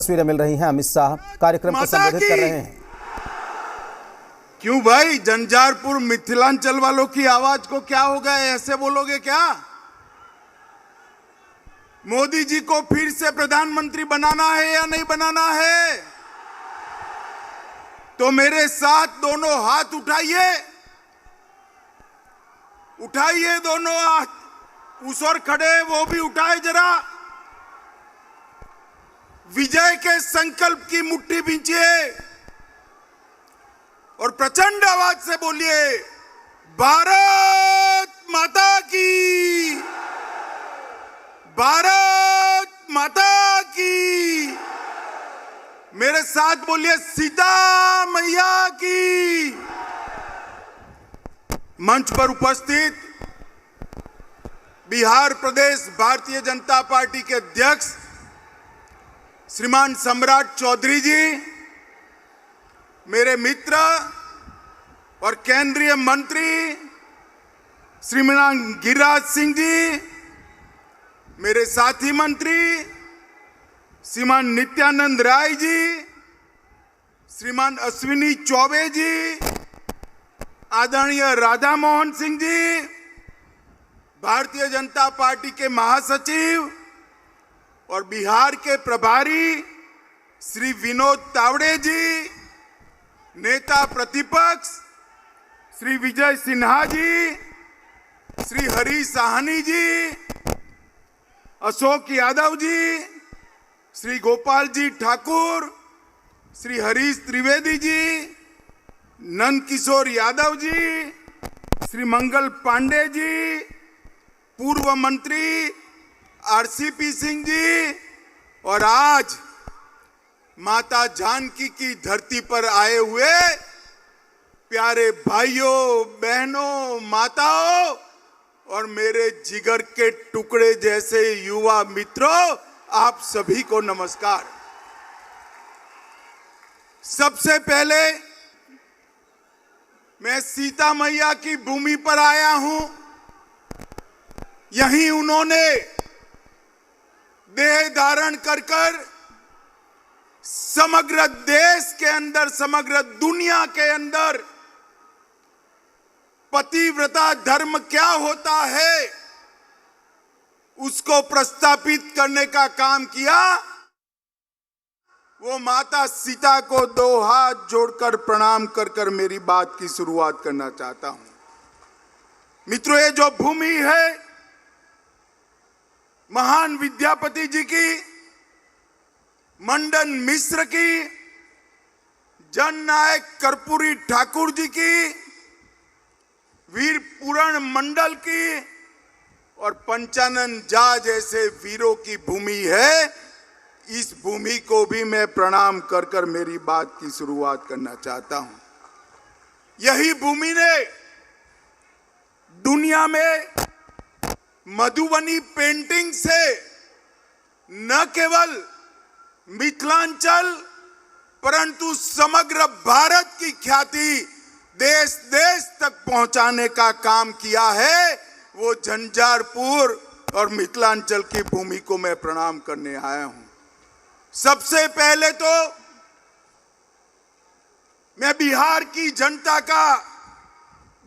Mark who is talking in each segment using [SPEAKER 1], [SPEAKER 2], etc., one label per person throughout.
[SPEAKER 1] तस्वीरें मिल रही हैं। अमित शाह कार्यक्रम को संबोधित कर रहे हैं।
[SPEAKER 2] क्यों भाई, झंझारपुर मिथिलांचल वालों की आवाज को क्या हो गया? ऐसे बोलोगे क्या? मोदी जी को फिर से प्रधानमंत्री बनाना है या नहीं बनाना है? तो मेरे साथ दोनों हाथ उठाइए, उठाइए दोनों हाथ। उस ओर खड़े वो भी उठाए जरा। विजय के संकल्प की मुट्ठी भींचिए और प्रचंड आवाज से बोलिए, भारत माता की, भारत माता की। मेरे साथ बोलिए, सीता मैया की। मंच पर उपस्थित बिहार प्रदेश भारतीय जनता पार्टी के अध्यक्ष श्रीमान सम्राट चौधरी जी, मेरे मित्र और केंद्रीय मंत्री श्रीमान गिरिराज सिंह जी, मेरे साथी मंत्री श्रीमान नित्यानंद राय जी, श्रीमान अश्विनी चौबे जी, आदरणीय राधा मोहन सिंह जी, भारतीय जनता पार्टी के महासचिव और बिहार के प्रभारी श्री विनोद तावड़े जी, नेता प्रतिपक्ष श्री विजय सिन्हा जी, श्री हरीश साहनी जी, अशोक यादव जी, श्री गोपाल जी ठाकुर, श्री हरीश त्रिवेदी जी, नंद किशोर यादव जी, श्री मंगल पांडे जी, पूर्व मंत्री आरसीपी सिंह जी, और आज माता जानकी की धरती पर आए हुए प्यारे भाइयों बहनों माताओं और मेरे जिगर के टुकड़े जैसे युवा मित्रों, आप सभी को नमस्कार। सबसे पहले मैं सीता मैया की भूमि पर आया हूं। यहीं उन्होंने देह धारण कर समग्र देश के अंदर, समग्र दुनिया के अंदर पतिव्रता धर्म क्या होता है उसको प्रस्थापित करने का काम किया। वो माता सीता को दो हाथ जोड़कर प्रणाम कर मेरी बात की शुरुआत करना चाहता हूं। मित्रों, ये जो भूमि है महान विद्यापति जी की, मंडन मिश्र की, जननायक कर्पूरी ठाकुर जी की, वीर पूरण मंडल की और पंचानन झा जैसे वीरों की भूमि है। इस भूमि को भी मैं प्रणाम कर मेरी बात की शुरुआत करना चाहता हूं। यही भूमि ने दुनिया में मधुबनी पेंटिंग से न केवल मिथिलांचल परंतु समग्र भारत की ख्याति देश देश तक पहुंचाने का काम किया है। वो झंझारपुर और मिथिलांचल की भूमि को मैं प्रणाम करने आया हूं। सबसे पहले तो मैं बिहार की जनता का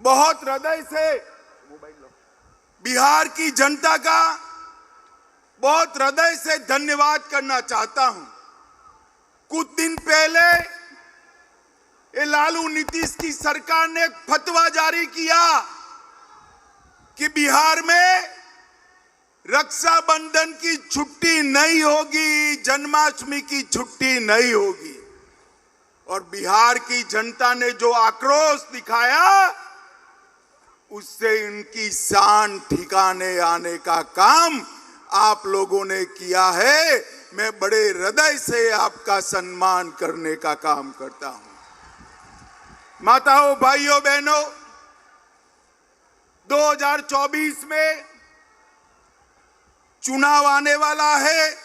[SPEAKER 2] बहुत हृदय से, बिहार की जनता का बहुत हृदय से धन्यवाद करना चाहता हूं। कुछ दिन पहले ये लालू नीतीश की सरकार ने एक फतवा जारी किया कि बिहार में रक्षाबंधन की छुट्टी नहीं होगी, जन्माष्टमी की छुट्टी नहीं होगी। और बिहार की जनता ने जो आक्रोश दिखाया उससे इनकी शान ठिकाने आने का काम आप लोगों ने किया है। मैं बड़े हृदय से आपका सम्मान करने का काम करता हूं। माताओं, भाइयों, बहनों, 2024 में चुनाव आने वाला है।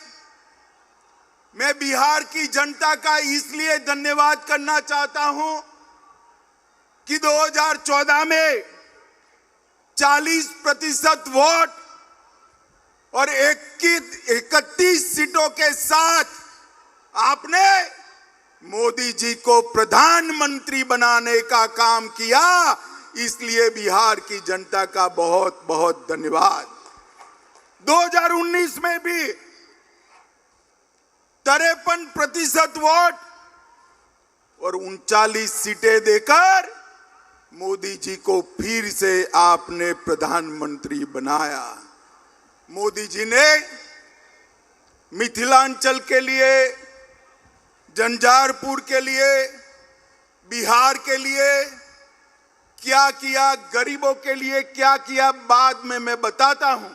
[SPEAKER 2] मैं बिहार की जनता का इसलिए धन्यवाद करना चाहता हूं कि 2014 में 40% वोट और 31 सीटों के साथ आपने मोदी जी को प्रधानमंत्री बनाने का काम किया, इसलिए बिहार की जनता का बहुत बहुत धन्यवाद। 2019 में भी 53% वोट और 39 सीटें देकर मोदी जी को फिर से आपने प्रधानमंत्री बनाया। मोदी जी ने मिथिलांचल के लिए, झंझारपुर के लिए, बिहार के लिए क्या किया, गरीबों के लिए क्या किया, बाद में मैं बताता हूं।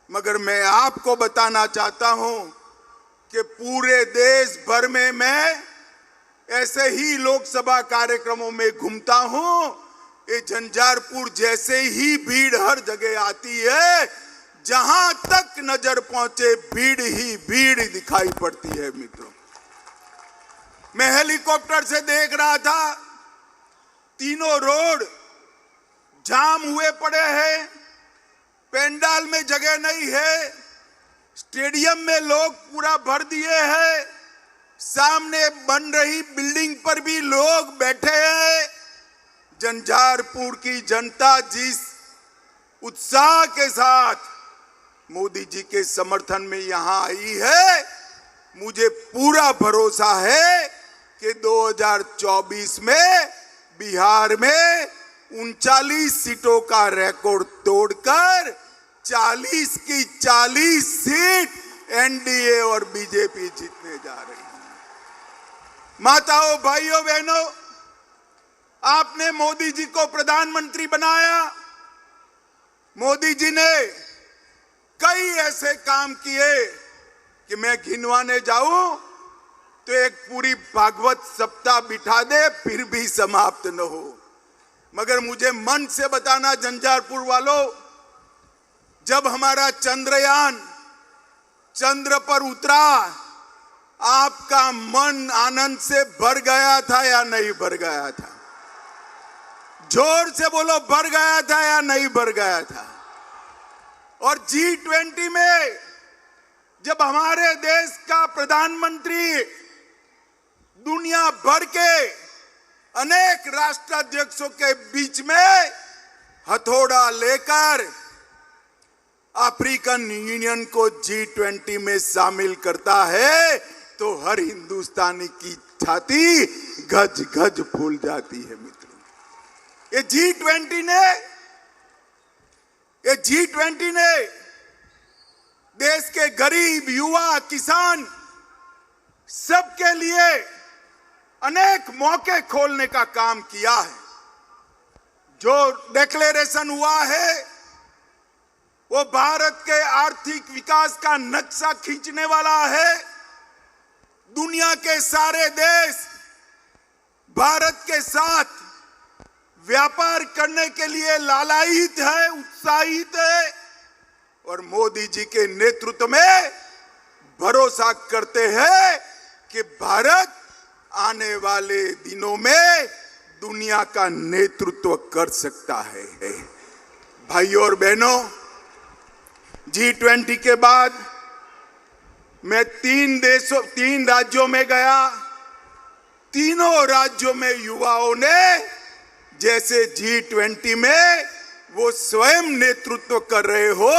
[SPEAKER 2] मगर मैं आपको बताना चाहता हूं कि पूरे देश भर में मैं ऐसे ही लोकसभा कार्यक्रमों में घूमता हूं। ये झंझारपुर जैसे ही भीड़ हर जगह आती है, जहां तक नजर पहुंचे भीड़ ही भीड़ दिखाई पड़ती है। मित्रों, मैं हेलीकॉप्टर से देख रहा था, तीनों रोड जाम हुए पड़े हैं, पेंडाल में जगह नहीं है, स्टेडियम में लोग पूरा भर दिए हैं, सामने बन रही बिल्डिंग पर भी लोग बैठे हैं। झंझारपुर की जनता जिस उत्साह के साथ मोदी जी के समर्थन में यहां आई है, मुझे पूरा भरोसा है कि 2024 में बिहार में 39 सीटों का रिकॉर्ड तोड़कर 40 की 40 सीट एनडीए और बीजेपी जीतने जा रही है। माताओं, भाइयों, बहनों, आपने मोदी जी को प्रधानमंत्री बनाया। मोदी जी ने कई ऐसे काम किए कि मैं गिनवाने जाऊं तो एक पूरी भागवत सप्ताह बिठा दे फिर भी समाप्त न हो। मगर मुझे मन से बताना, झंझारपुर वालों, जब हमारा चंद्रयान चंद्र पर उतरा, आपका मन आनंद से भर गया था या नहीं भर गया था? जोर से बोलो, भर गया था या नहीं भर गया था? और G20 में जब हमारे देश का प्रधानमंत्री दुनिया भर के अनेक राष्ट्राध्यक्षों के बीच में हथौड़ा लेकर अफ्रीकन यूनियन को G20 में शामिल करता है, तो हर हिंदुस्तानी की छाती गज गज फूल जाती है। मित्रों, ये G20 ने देश के गरीब, युवा, किसान सबके लिए अनेक मौके खोलने का काम किया है। जो डिक्लेरेशन हुआ है वो भारत के आर्थिक विकास का नक्शा खींचने वाला है। दुनिया के सारे देश भारत के साथ व्यापार करने के लिए लालायित है, उत्साहित है, और मोदी जी के नेतृत्व में भरोसा करते हैं कि भारत आने वाले दिनों में दुनिया का नेतृत्व कर सकता है। भाइयों और बहनों, G20 के बाद मैं 3 राज्यों में गया। तीनों राज्यों में युवाओं ने जैसे G20 में वो स्वयं नेतृत्व कर रहे हो,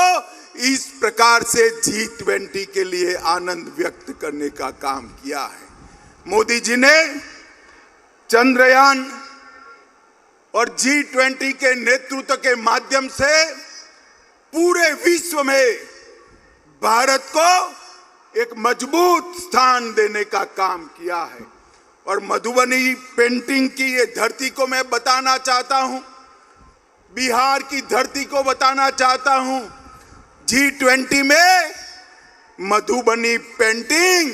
[SPEAKER 2] इस प्रकार से G20 के लिए आनंद व्यक्त करने का काम किया है। मोदी जी ने चंद्रयान और G20 के नेतृत्व के माध्यम से पूरे विश्व में भारत को एक मजबूत स्थान देने का काम किया है। और मधुबनी पेंटिंग की ये धरती को मैं बताना चाहता हूं, बिहार की धरती को बताना चाहता हूं। G20 में मधुबनी पेंटिंग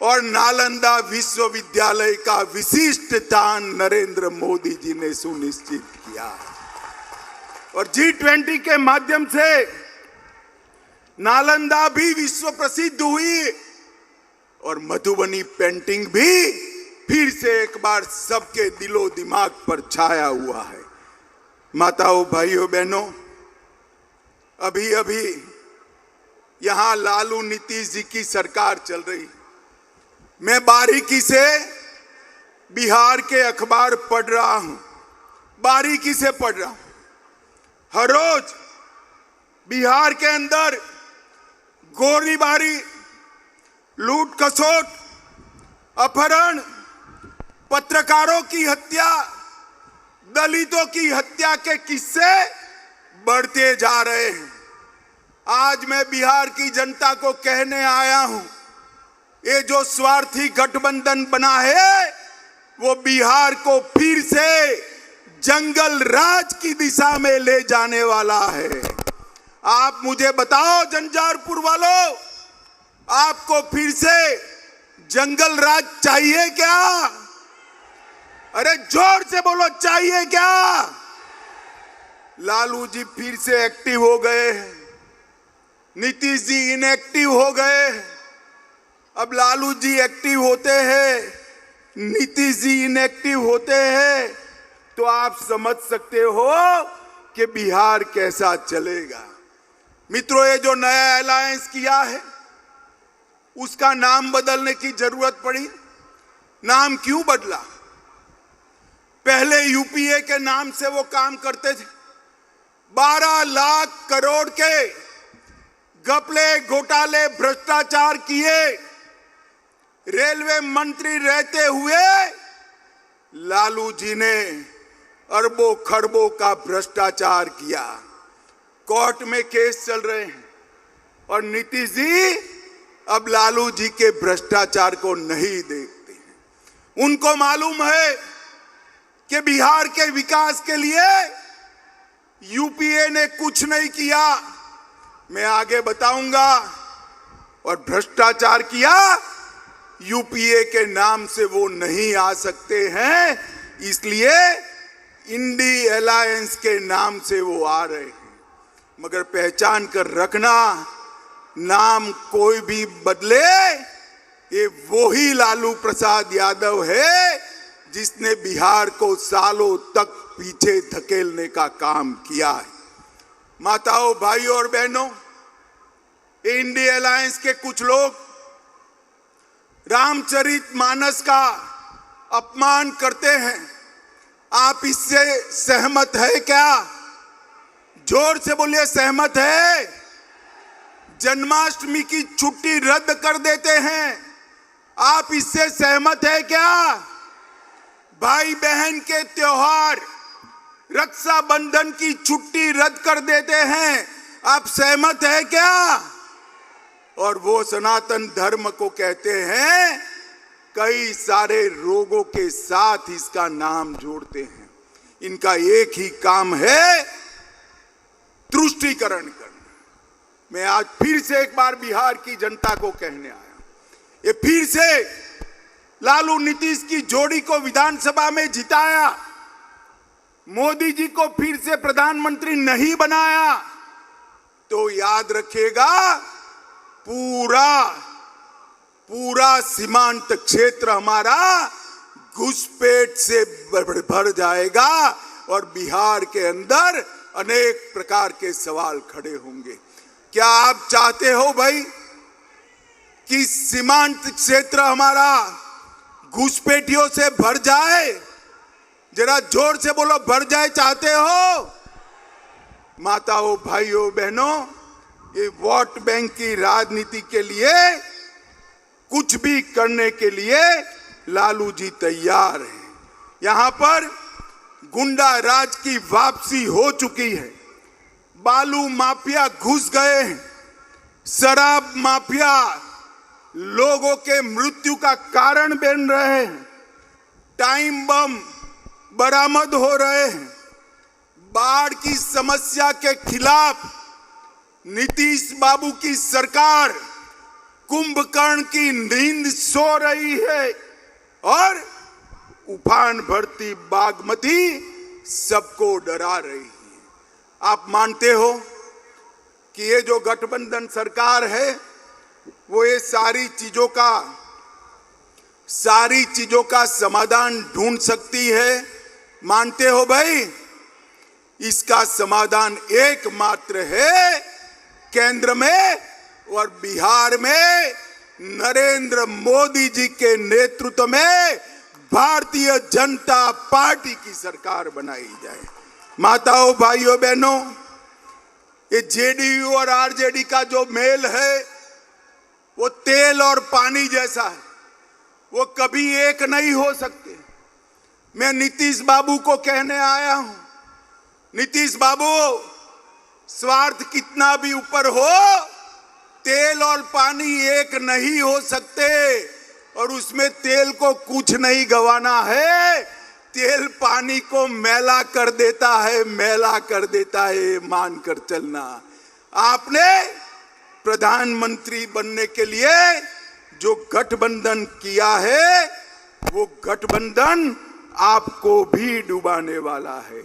[SPEAKER 2] और नालंदा विश्वविद्यालय का विशिष्ट स्थान नरेंद्र मोदी जी ने सुनिश्चित किया है। और G20 के माध्यम से नालंदा भी विश्व प्रसिद्ध हुई और मधुबनी पेंटिंग भी फिर से एक बार सबके दिलो दिमाग पर छाया हुआ है। माताओं, भाइयों, बहनों, अभी अभी यहां लालू नीतीश जी की सरकार चल रही। मैं बारीकी से बिहार के अखबार पढ़ रहा हूं, बारीकी से पढ़ रहा हूं। हर रोज बिहार के अंदर गोलीबारी, लूट खसोट, अपहरण, पत्रकारों की हत्या, दलितों की हत्या के किस्से बढ़ते जा रहे हैं। आज मैं बिहार की जनता को कहने आया हूं, ये जो स्वार्थी गठबंधन बना है वो बिहार को फिर से जंगल राज की दिशा में ले जाने वाला है। आप मुझे बताओ झंझारपुर वालों, आपको फिर से जंगल राज चाहिए क्या? अरे जोर से बोलो, चाहिए क्या? लालू जी फिर से एक्टिव हो गए हैं, नीतीश जी इनएक्टिव हो गए। अब लालू जी एक्टिव होते हैं, नीतीश जी इनएक्टिव होते हैं, तो आप समझ सकते हो कि बिहार कैसा चलेगा। मित्रों, ये जो नया अलायंस किया है उसका नाम बदलने की जरूरत पड़ी। नाम क्यों बदला? पहले यूपीए के नाम से वो काम करते थे। 12 लाख करोड़ के घपले, घोटाले, भ्रष्टाचार किए। रेलवे मंत्री रहते हुए लालू जी ने अरबों खरबों का भ्रष्टाचार किया। कोर्ट में केस चल रहे हैं और नीतीश जी अब लालू जी के भ्रष्टाचार को नहीं देखते हैं। उनको मालूम है कि बिहार के विकास के लिए यूपीए ने कुछ नहीं किया। मैं आगे बताऊंगा। और भ्रष्टाचार किया, यूपीए के नाम से वो नहीं आ सकते हैं, इसलिए इंडी अलायंस के नाम से वो आ रहे हैं। मगर पहचान कर रखना, नाम कोई भी बदले, ये वही लालू प्रसाद यादव है जिसने बिहार को सालों तक पीछे धकेलने का काम किया है। माताओं, भाइयों और बहनों, इंडी अलायंस के कुछ लोग रामचरितमानस का अपमान करते हैं। आप इससे सहमत है क्या? जोर से बोलिए, सहमत है? जन्माष्टमी की छुट्टी रद्द कर देते हैं, आप इससे सहमत है क्या? भाई बहन के त्योहार, रक्षाबंधन की छुट्टी रद्द कर देते हैं, आप सहमत है क्या? और वो सनातन धर्म को कहते हैं, कई सारे रोगों के साथ इसका नाम जोड़ते हैं। इनका एक ही काम है, तुष्टीकरण करना। मैं आज फिर से एक बार बिहार की जनता को कहने आया, ये फिर से लालू नीतीश की जोड़ी को विधानसभा में जिताया, मोदी जी को फिर से प्रधानमंत्री नहीं बनाया, तो याद रखिएगा पूरा सीमांत क्षेत्र हमारा घुसपैठ से भर जाएगा और बिहार के अंदर अनेक प्रकार के सवाल खड़े होंगे। क्या आप चाहते हो भाई कि सीमांत क्षेत्र हमारा घुसपैठियों से भर जाए? जरा जोर से बोलो, भर जाए चाहते हो? माताओं, भाइयों, बहनों, ये वोट बैंक की राजनीति के लिए कुछ भी करने के लिए लालू जी तैयार हैं। यहां पर गुंडा राज की वापसी हो चुकी है। बालू माफिया घुस गए हैं, शराब माफिया लोगों के मृत्यु का कारण बन रहे हैं, टाइम बम बरामद हो रहे हैं। बाढ़ की समस्या के खिलाफ नीतीश बाबू की सरकार कुंभकर्ण की नींद सो रही है और उफान भरती बागमती सबको डरा रही है। आप मानते हो कि ये जो गठबंधन सरकार है वो ये सारी चीजों का समाधान ढूंढ सकती है? मानते हो भाई? इसका समाधान एकमात्र है, केंद्र में और बिहार में नरेंद्र मोदी जी के नेतृत्व में भारतीय जनता पार्टी की सरकार बनाई जाए। माताओं, भाइयों, बहनों, ये जेडीयू और आरजेडी का जो मेल है वो तेल और पानी जैसा है, वो कभी एक नहीं हो सकते। मैं नीतीश बाबू को कहने आया हूं, नीतीश बाबू, स्वार्थ कितना भी ऊपर हो, तेल और पानी एक नहीं हो सकते, और उसमें तेल को कुछ नहीं गंवाना है, तेल पानी को मैला कर देता है, मैला कर देता है, मानकर चलना। आपने प्रधानमंत्री बनने के लिए जो गठबंधन किया है, वो गठबंधन आपको भी डुबाने वाला है।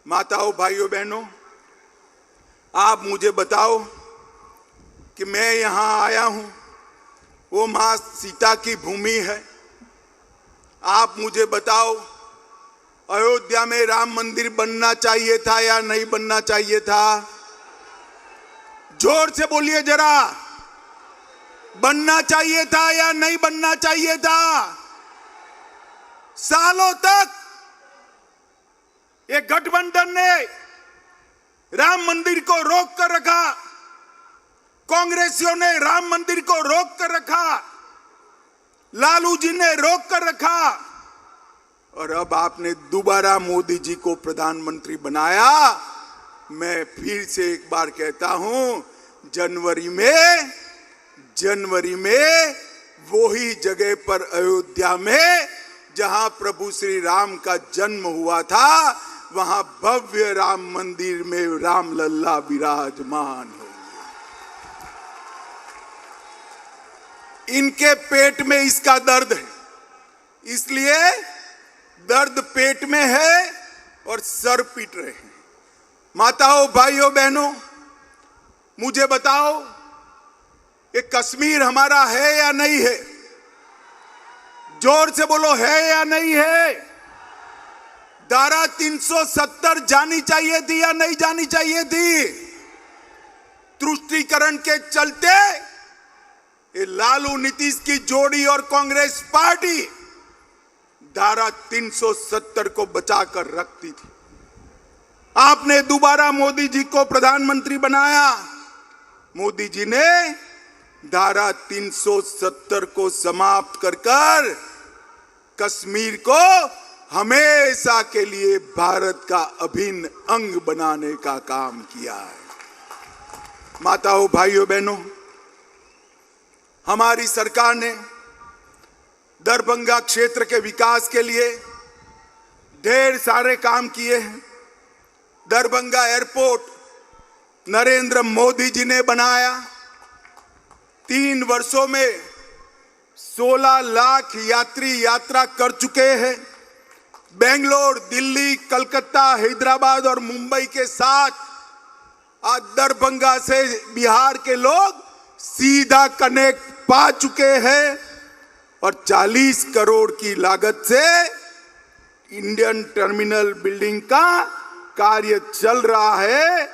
[SPEAKER 2] माताओं, भाइयों, बहनों, आप मुझे बताओ कि मैं यहां आया हूं, वो मां सीता की भूमि है। आप मुझे बताओ, अयोध्या में राम मंदिर बनना चाहिए था या नहीं बनना चाहिए था? जोर से बोलिए जरा, बनना चाहिए था या नहीं बनना चाहिए था? सालों तक ये गठबंधन ने राम मंदिर को रोक कर रखा, कांग्रेसियों ने राम मंदिर को रोक कर रखा, लालू जी ने रोक कर रखा, और अब आपने दोबारा मोदी जी को प्रधानमंत्री बनाया। मैं फिर से एक बार कहता हूं, जनवरी में वही जगह पर अयोध्या में जहां प्रभु श्री राम का जन्म हुआ था, वहां भव्य राम मंदिर में राम लल्ला विराजमान हो। इनके पेट में इसका दर्द है, इसलिए दर्द पेट में है और सर पीट रहे हैं। माताओं, भाइयों, बहनों, मुझे बताओ, ये कश्मीर हमारा है या नहीं है? जोर से बोलो, है या नहीं है? धारा 370 जानी चाहिए थी या नहीं जानी चाहिए थी? तुष्टीकरण के चलते ये लालू नीतीश की जोड़ी और कांग्रेस पार्टी धारा 370 को बचाकर रखती थी। आपने दोबारा मोदी जी को प्रधानमंत्री बनाया। मोदी जी ने धारा 370 को समाप्त कर कश्मीर को हमेशा के लिए भारत का अभिन्न अंग बनाने का काम किया है। माताओं, भाइयों, बहनों, हमारी सरकार ने दरभंगा क्षेत्र के विकास के लिए ढेर सारे काम किए हैं। दरभंगा एयरपोर्ट नरेंद्र मोदी जी ने बनाया। 3 वर्षों में 16 लाख यात्री यात्रा कर चुके हैं। बेंगलोर, दिल्ली, कलकत्ता, हैदराबाद और मुंबई के साथ आज दरभंगा से बिहार के लोग सीधा कनेक्ट पा चुके हैं, और 40 करोड़ की लागत से इंडियन टर्मिनल बिल्डिंग का कार्य चल रहा है,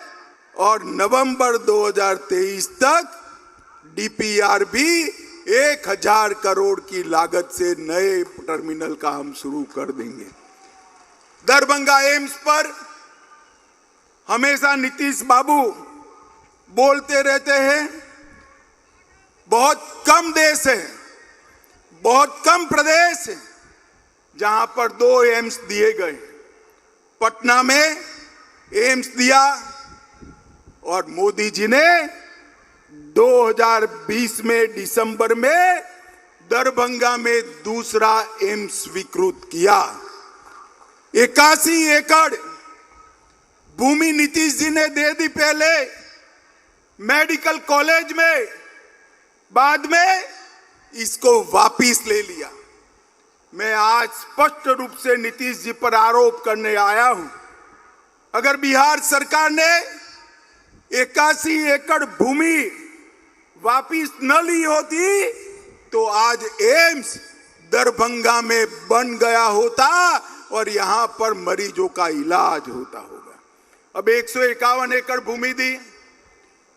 [SPEAKER 2] और नवंबर 2023 तक डीपीआर भी 1000 करोड़ की लागत से नए टर्मिनल का हम शुरू कर देंगे। दरभंगा एम्स पर हमेशा नीतीश बाबू बोलते रहते हैं, बहुत कम देश है, बहुत कम प्रदेश है जहां पर 2 एम्स दिए गए। पटना में एम्स दिया, और मोदी जी ने 2020 में दिसंबर में दरभंगा में दूसरा एम्स स्वीकृत किया। 81 एकड़ भूमि नीतीश जी ने दे दी पहले मेडिकल कॉलेज में, बाद में इसको वापिस ले लिया। मैं आज स्पष्ट रूप से नीतीश जी पर आरोप करने आया हूं, अगर बिहार सरकार ने 81 एकड़ भूमि वापिस न ली होती तो आज एम्स दरभंगा में बन गया होता और यहां पर मरीजों का इलाज होता होगा। अब 151 एकड़ भूमि दी,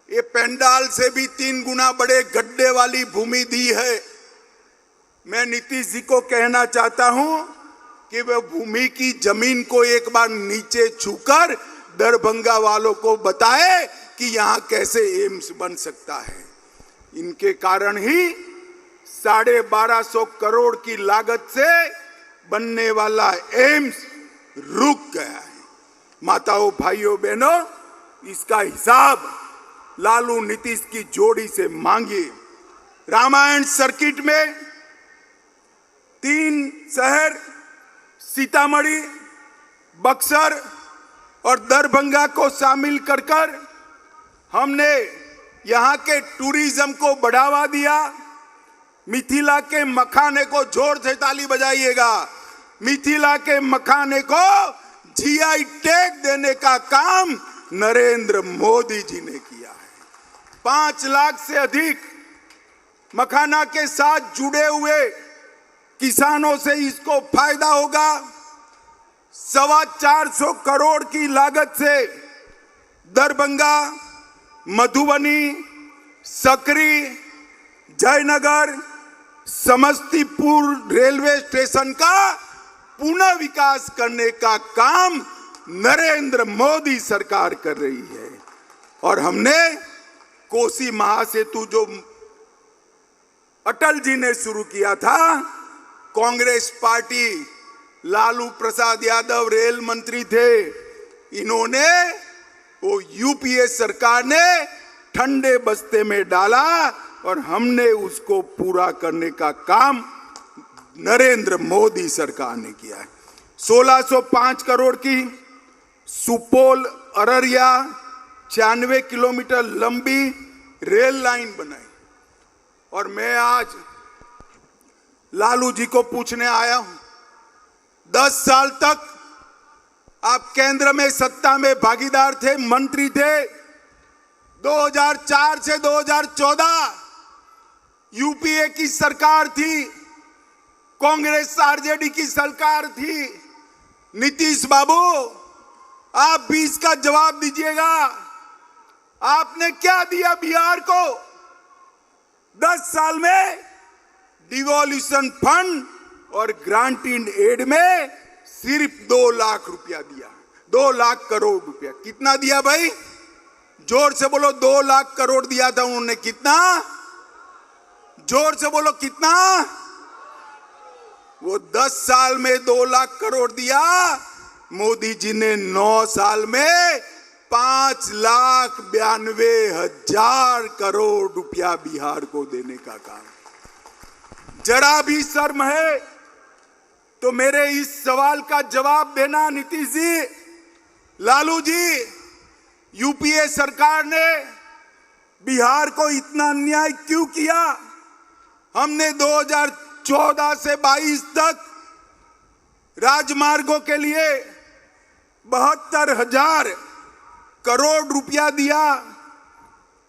[SPEAKER 2] ये पंडाल से भी 3 गुना बड़े गड्ढे वाली भूमि दी है। मैं नीतीश जी को कहना चाहता हूं कि वह भूमि की जमीन को एक बार नीचे छूकर दरभंगा वालों को बताए कि यहां कैसे एम्स बन सकता है। इनके कारण ही 1250 करोड़ की लागत से बनने वाला एम्स रुक गया है। माताओं, भाइयों, बहनों, इसका हिसाब लालू नीतीश की जोड़ी से मांगिए। रामायण सर्किट में 3 शहर सीतामढ़ी, बक्सर और दरभंगा को शामिल कर हमने यहाँ के टूरिज्म को बढ़ावा दिया। मिथिला के मखाने को, जोर से ताली बजाइएगा, मिथिला के मखाने को जीआई टैग देने का काम नरेंद्र मोदी जी ने किया है। 5 लाख से अधिक मखाना के साथ जुड़े हुए किसानों से इसको फायदा होगा। 425 करोड़ की लागत से दरभंगा, मधुबनी, सकरी, जयनगर, समस्तीपुर रेलवे स्टेशन का पुनः विकास करने का काम नरेंद्र मोदी सरकार कर रही है। और हमने कोसी महासेतु जो अटल जी ने शुरू किया था, कांग्रेस पार्टी, लालू प्रसाद यादव रेल मंत्री थे, इन्होंने वो यूपीए सरकार ने ठंडे बस्ते में डाला और हमने उसको पूरा करने का काम नरेंद्र मोदी सरकार ने किया है। 1605 करोड़ की सुपौल अररिया 96 किलोमीटर लंबी रेल लाइन बनाई। और मैं आज लालू जी को पूछने आया हूं, 10 साल तक आप केंद्र में सत्ता में भागीदार थे, मंत्री थे। 2004 से 2014 यूपीए की सरकार थी, कांग्रेस आरजेडी की सरकार थी। नीतीश बाबू, आप भी इसका जवाब दीजिएगा, आपने क्या दिया बिहार को? 10 साल में डिवोल्यूशन फंड और ग्रांट इन एड में सिर्फ 2 लाख रुपया दिया, 2 लाख करोड़ रुपया। कितना दिया भाई? जोर से बोलो। 2 लाख करोड़ दिया था उन्होंने। कितना? जोर से बोलो, कितना? वो 10 साल में 2 लाख करोड़ दिया। मोदी जी ने 9 साल में 5,92,000 करोड़ रुपया बिहार को देने का काम। जरा भी शर्म है तो मेरे इस सवाल का जवाब देना नीतीश जी, लालू जी। यूपीए सरकार ने बिहार को इतना अन्याय क्यों किया? हमने 2014 से 22 तक राजमार्गों के लिए 72,000 करोड़ रुपया दिया।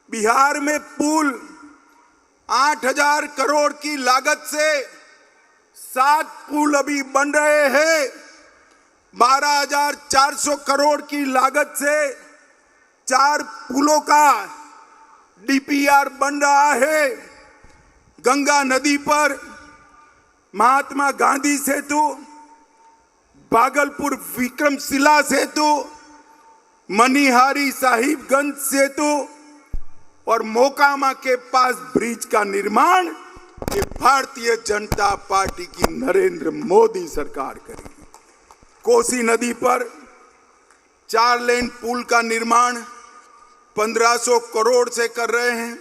[SPEAKER 2] बिहार में पुल 8,000 करोड़ की लागत से 7 पुल अभी बन रहे हैं। 12,400 करोड़ की लागत से 4 पुलों का डीपीआर बन रहा है। गंगा नदी पर महात्मा गांधी सेतु, भागलपुर विक्रमशिला सेतु, मनिहारी साहिबगंज सेतु और मोकामा के पास ब्रिज का निर्माण ये भारतीय जनता पार्टी की नरेंद्र मोदी सरकार करेगी। कोसी नदी पर 4 लेन पुल का निर्माण 1500 करोड़ से कर रहे हैं।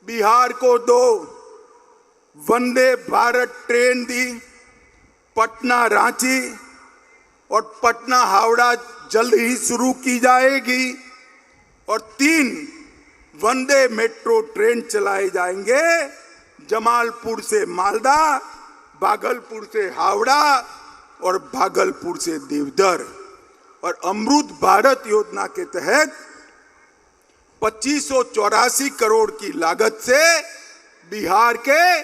[SPEAKER 2] बिहार को 2 वंदे भारत ट्रेन दी, पटना रांची और पटना हावड़ा जल्द ही शुरू की जाएगी और 3 वंदे मेट्रो ट्रेन चलाए जाएंगे, जमालपुर से मालदा, भागलपुर से हावड़ा और भागलपुर से देवधर। और अमृत भारत योजना के तहत 2584 करोड़ की लागत से बिहार के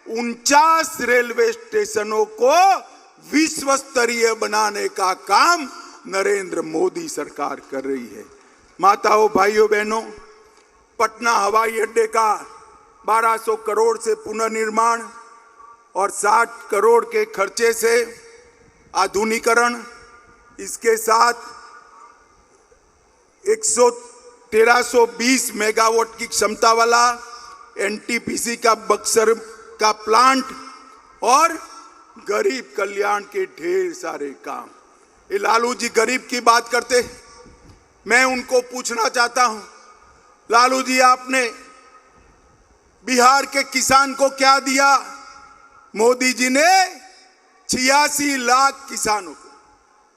[SPEAKER 2] 49 रेलवे स्टेशनों को विश्व स्तरीय बनाने का काम नरेंद्र मोदी सरकार कर रही है। माताओं, भाइयों, बहनों, पटना हवाई अड्डे का 1200 करोड़ से पुनर्निर्माण और 60 करोड़ के खर्चे से आधुनिकीकरण, इसके साथ 1320 मेगावाट की क्षमता वाला एनटीपीसी का बक्सर का प्लांट और गरीब कल्याण के ढेर सारे काम। ये लालू जी गरीब की बात करते, मैं उनको पूछना चाहता हूं, लालू जी आपने बिहार के किसान को क्या दिया? मोदी जी ने 86 लाख किसानों को,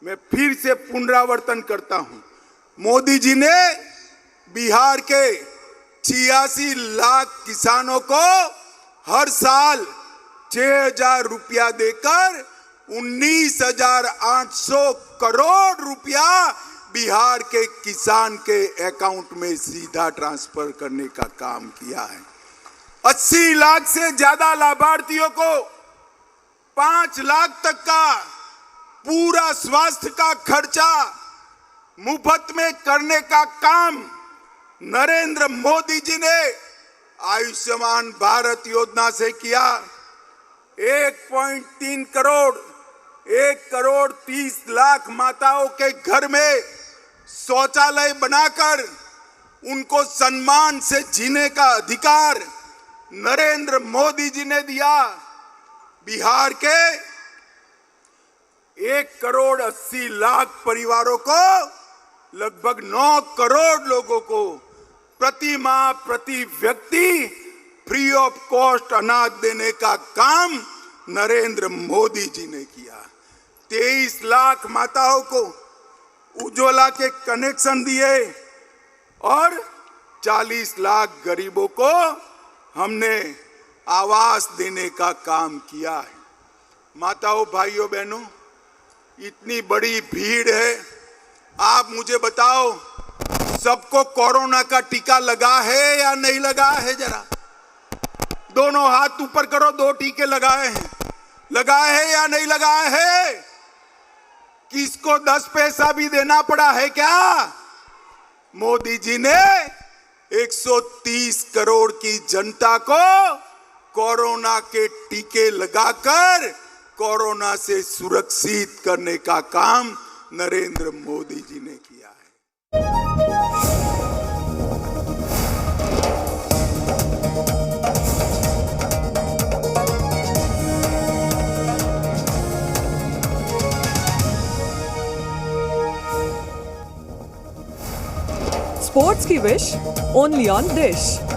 [SPEAKER 2] मैं फिर से पुनरावर्तन करता हूं, मोदी जी ने बिहार के 86 लाख किसानों को हर साल 6,000 रुपया देकर 19,800 करोड़ रुपया बिहार के किसान के अकाउंट में सीधा ट्रांसफर करने का काम किया है। 80 लाख से ज्यादा लाभार्थियों को 5 लाख तक का पूरा स्वास्थ्य का खर्चा मुफ्त में करने का काम नरेंद्र मोदी जी ने आयुष्मान भारत योजना से किया। 1.3 करोड़ 1,30 लाख माताओं के घर में शौचालय बनाकर उनको सम्मान से जीने का अधिकार नरेंद्र मोदी जी ने दिया। बिहार के 1,80 लाख परिवारों को लगभग 9 करोड़ लोगों को प्रति माह प्रति व्यक्ति फ्री ऑफ कॉस्ट अनाज देने का काम नरेंद्र मोदी जी ने किया। 23 लाख माताओं को उज्ज्वला के कनेक्शन दिए और 40 लाख गरीबों को हमने आवास देने का काम किया है। माताओं, भाइयों, बहनों, इतनी बड़ी भीड़ है, आप मुझे बताओ सबको कोरोना का टीका लगा है या नहीं लगा है? जरा दोनों हाथ ऊपर करो, 2 टीके लगाए हैं, लगाए हैं या नहीं लगाए हैं? किसको 10 पैसा भी देना पड़ा है क्या? मोदी जी ने 130 करोड़ की जनता को कोरोना के टीके लगाकर कोरोना से सुरक्षित करने का काम नरेंद्र मोदी जी ने किया है।
[SPEAKER 3] स्पोर्ट्स की विश ओनली ऑन डिश।